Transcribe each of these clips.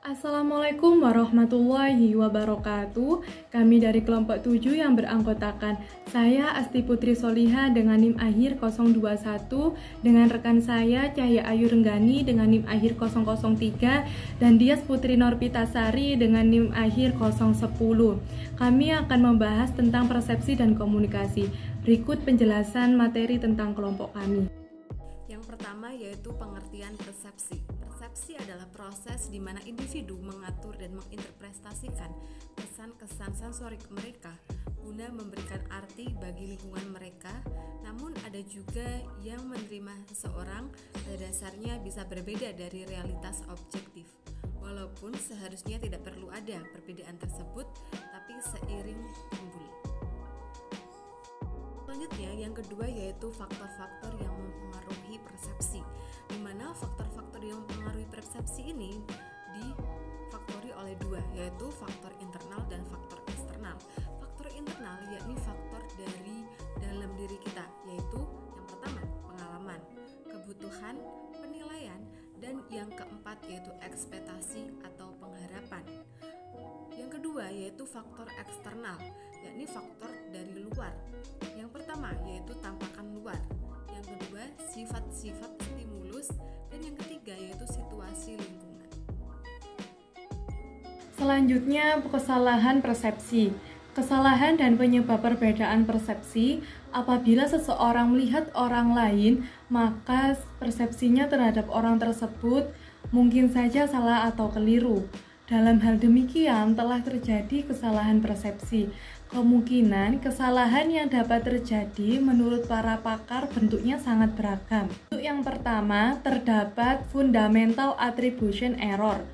Assalamualaikum warahmatullahi wabarakatuh. Kami dari kelompok 7 yang beranggotakan saya Asti Putri Soliha dengan NIM akhir 021, dengan rekan saya Cahya Ayu Renggani dengan NIM akhir 003, dan Dias Putri Norpitasari dengan NIM akhir 010. Kami akan membahas tentang persepsi dan komunikasi. Berikut penjelasan materi tentang kelompok kami. Yang pertama yaitu pengertian persepsi. Persepsi adalah proses di mana individu mengatur dan menginterpretasikan kesan-kesan sensorik mereka guna memberikan arti bagi lingkungan mereka. Namun ada juga yang menerima seseorang pada dasarnya bisa berbeda dari realitas objektif. Walaupun seharusnya tidak perlu ada perbedaan tersebut, tapi seiring timbul. Selanjutnya, yang kedua yaitu faktor-faktor yang mempengaruhi persepsi, di mana faktor-faktor yang mempengaruhi persepsi ini difaktori oleh dua, yaitu faktor internal dan faktor eksternal. Faktor internal yakni faktor dari dalam diri kita, yaitu yang pertama pengalaman, kebutuhan, penilaian, dan yang keempat yaitu ekspektasi atau pengharapan. Yang kedua yaitu faktor eksternal, yakni faktor dari luar. Yang pertama yaitu tampakan luar, yang kedua sifat-sifat stimulus, dan yang ketiga yaitu situasi lingkungan. Selanjutnya, kesalahan persepsi. Kesalahan dan penyebab perbedaan persepsi. Apabila seseorang melihat orang lain, maka persepsinya terhadap orang tersebut mungkin saja salah atau keliru. Dalam hal demikian telah terjadi kesalahan persepsi. Kemungkinan kesalahan yang dapat terjadi menurut para pakar bentuknya sangat beragam. Untuk yang pertama, terdapat fundamental attribution error,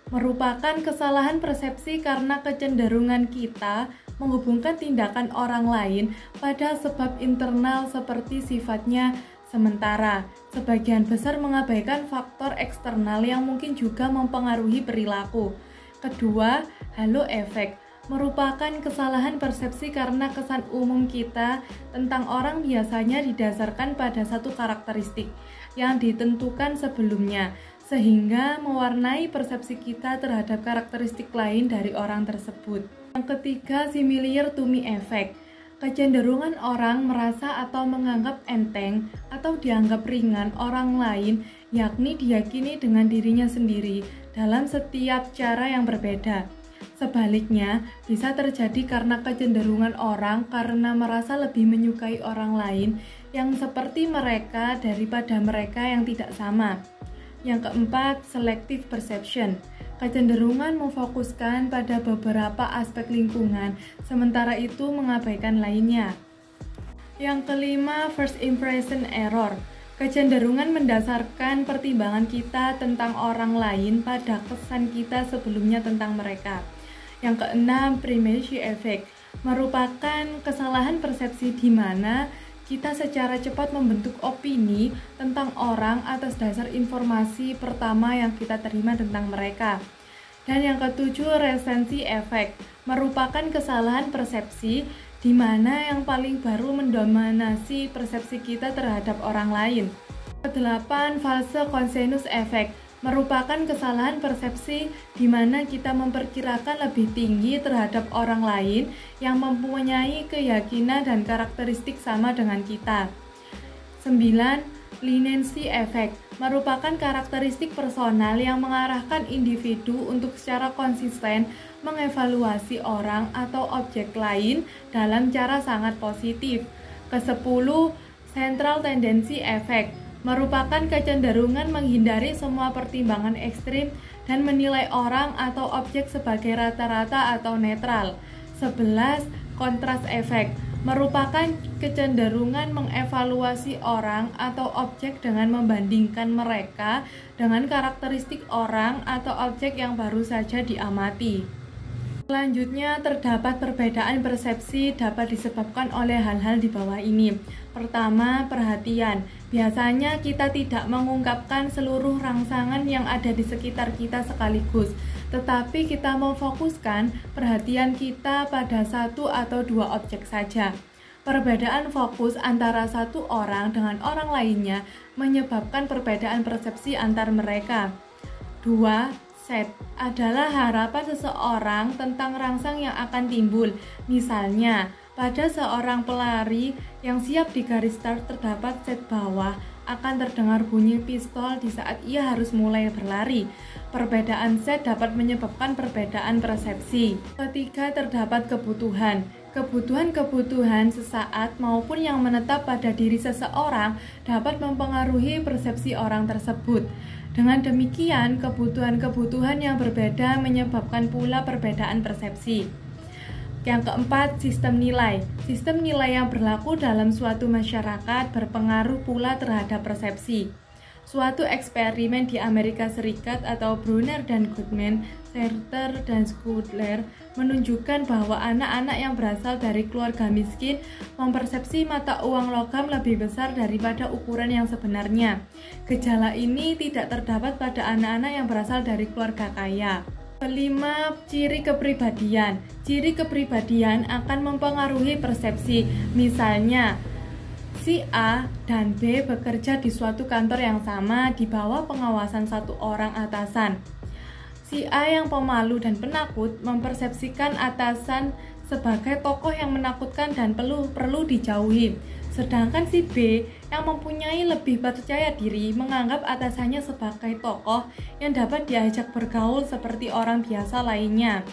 merupakan kesalahan persepsi karena kecenderungan kita menghubungkan tindakan orang lain pada sebab internal seperti sifatnya sementara. Sebagian besar mengabaikan faktor eksternal yang mungkin juga mempengaruhi perilaku. Kedua, halo efek, merupakan kesalahan persepsi karena kesan umum kita tentang orang biasanya didasarkan pada satu karakteristik yang ditentukan sebelumnya, sehingga mewarnai persepsi kita terhadap karakteristik lain dari orang tersebut. Yang ketiga, similar to me effect, kecenderungan orang merasa atau menganggap enteng atau dianggap ringan orang lain, yakni diyakini dengan dirinya sendiri dalam setiap cara yang berbeda. Sebaliknya, bisa terjadi karena kecenderungan orang karena merasa lebih menyukai orang lain yang seperti mereka daripada mereka yang tidak sama. Yang keempat, selective perception, kecenderungan memfokuskan pada beberapa aspek lingkungan, sementara itu mengabaikan lainnya. Yang kelima, first impression error, kecenderungan mendasarkan pertimbangan kita tentang orang lain pada kesan kita sebelumnya tentang mereka. Yang keenam, primacy effect, merupakan kesalahan persepsi di mana kita secara cepat membentuk opini tentang orang atas dasar informasi pertama yang kita terima tentang mereka. Dan yang ketujuh, recency effect, merupakan kesalahan persepsi di mana yang paling baru mendominasi persepsi kita terhadap orang lain. Kedelapan, false consensus effect, merupakan kesalahan persepsi di mana kita memperkirakan lebih tinggi terhadap orang lain yang mempunyai keyakinan dan karakteristik sama dengan kita. 9. Leniency effect, merupakan karakteristik personal yang mengarahkan individu untuk secara konsisten mengevaluasi orang atau objek lain dalam cara sangat positif. Ke-10. Central tendency effect, merupakan kecenderungan menghindari semua pertimbangan ekstrim dan menilai orang atau objek sebagai rata-rata atau netral. 11. Contrast effect, merupakan kecenderungan mengevaluasi orang atau objek dengan membandingkan mereka dengan karakteristik orang atau objek yang baru saja diamati. Selanjutnya, terdapat perbedaan persepsi dapat disebabkan oleh hal-hal di bawah ini. Pertama, perhatian. Biasanya kita tidak mengungkapkan seluruh rangsangan yang ada di sekitar kita sekaligus, tetapi kita memfokuskan perhatian kita pada satu atau dua objek saja. Perbedaan fokus antara satu orang dengan orang lainnya menyebabkan perbedaan persepsi antar mereka. 2. Set adalah harapan seseorang tentang rangsang yang akan timbul. Misalnya, pada seorang pelari yang siap di garis start terdapat set bawah, akan terdengar bunyi pistol di saat ia harus mulai berlari. Perbedaan set dapat menyebabkan perbedaan persepsi. Ketiga, terdapat kebutuhan. Kebutuhan sesaat maupun yang menetap pada diri seseorang dapat mempengaruhi persepsi orang tersebut. Dengan demikian, kebutuhan yang berbeda menyebabkan pula perbedaan persepsi. Yang keempat, sistem nilai. Sistem nilai yang berlaku dalam suatu masyarakat berpengaruh pula terhadap persepsi. Suatu eksperimen di Amerika Serikat atau Brunner dan Goodman, Serter dan Schudler menunjukkan bahwa anak-anak yang berasal dari keluarga miskin mempersepsi mata uang logam lebih besar daripada ukuran yang sebenarnya. Gejala ini tidak terdapat pada anak-anak yang berasal dari keluarga kaya. Kelima, ciri kepribadian. Ciri kepribadian akan mempengaruhi persepsi. Misalnya, si A dan B bekerja di suatu kantor yang sama di bawah pengawasan satu orang atasan. Si A yang pemalu dan penakut mempersepsikan atasan sebagai tokoh yang menakutkan dan perlu dijauhi. Sedangkan si B yang mempunyai lebih percaya diri menganggap atasannya sebagai tokoh yang dapat diajak bergaul seperti orang biasa lainnya.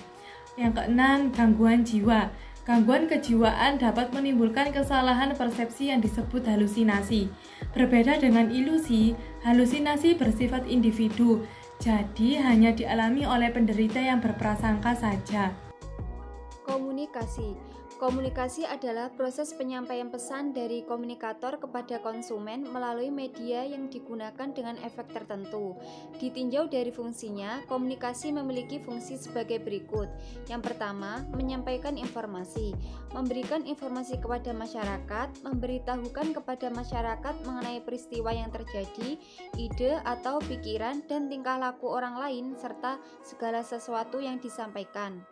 Yang keenam, gangguan jiwa. Gangguan kejiwaan dapat menimbulkan kesalahan persepsi yang disebut halusinasi. Berbeda dengan ilusi, halusinasi bersifat individu, jadi hanya dialami oleh penderita yang berprasangka saja. Komunikasi adalah proses penyampaian pesan dari komunikator kepada konsumen melalui media yang digunakan dengan efek tertentu. Ditinjau dari fungsinya, komunikasi memiliki fungsi sebagai berikut. Yang pertama, menyampaikan informasi. Memberikan informasi kepada masyarakat, memberitahukan kepada masyarakat mengenai peristiwa yang terjadi, ide atau pikiran dan tingkah laku orang lain, serta segala sesuatu yang disampaikan.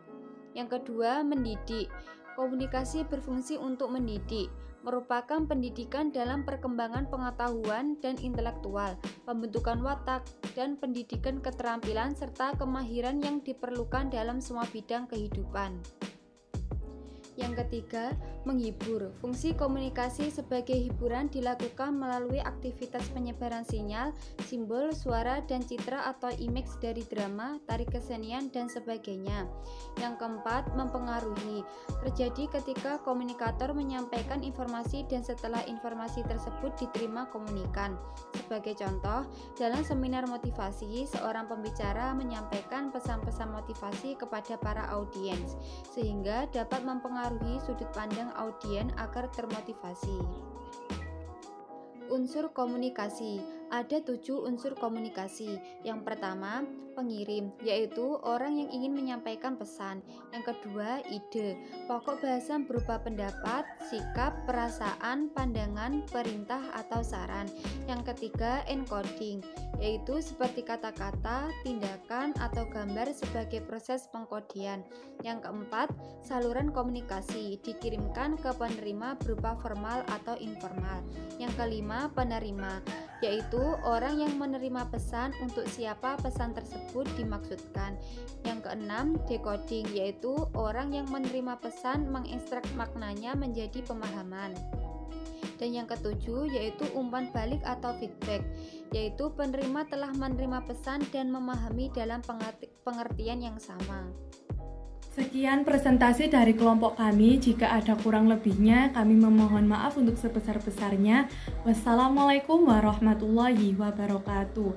Yang kedua, mendidik. Komunikasi berfungsi untuk mendidik, merupakan pendidikan dalam perkembangan pengetahuan dan intelektual, pembentukan watak, dan pendidikan keterampilan serta kemahiran yang diperlukan dalam semua bidang kehidupan. Yang ketiga, menghibur. Fungsi komunikasi sebagai hiburan dilakukan melalui aktivitas penyebaran sinyal, simbol, suara, dan citra atau image dari drama, tari kesenian, dan sebagainya. Yang keempat, mempengaruhi. Terjadi ketika komunikator menyampaikan informasi dan setelah informasi tersebut diterima komunikan. Sebagai contoh, dalam seminar motivasi, seorang pembicara menyampaikan pesan-pesan motivasi kepada para audiens, sehingga dapat mempengaruhi sudut pandang audiens agar termotivasi. Unsur komunikasi. Ada 7 unsur komunikasi. Yang pertama, pengirim, yaitu orang yang ingin menyampaikan pesan. Yang kedua, ide. Pokok bahasan berupa pendapat, sikap, perasaan, pandangan, perintah, atau saran. Yang ketiga, encoding, yaitu seperti kata-kata, tindakan, atau gambar sebagai proses pengkodian. Yang keempat, saluran komunikasi, dikirimkan ke penerima berupa formal atau informal. Yang kelima, penerima, yaitu orang yang menerima pesan untuk siapa pesan tersebut dimaksudkan. Yang keenam, decoding, yaitu orang yang menerima pesan mengekstrak maknanya menjadi pemahaman. Dan yang ketujuh, yaitu umpan balik atau feedback, yaitu penerima telah menerima pesan dan memahami dalam pengertian yang sama. Sekian presentasi dari kelompok kami. Jika ada kurang lebihnya, kami memohon maaf untuk sebesar-besarnya. Wassalamualaikum warahmatullahi wabarakatuh.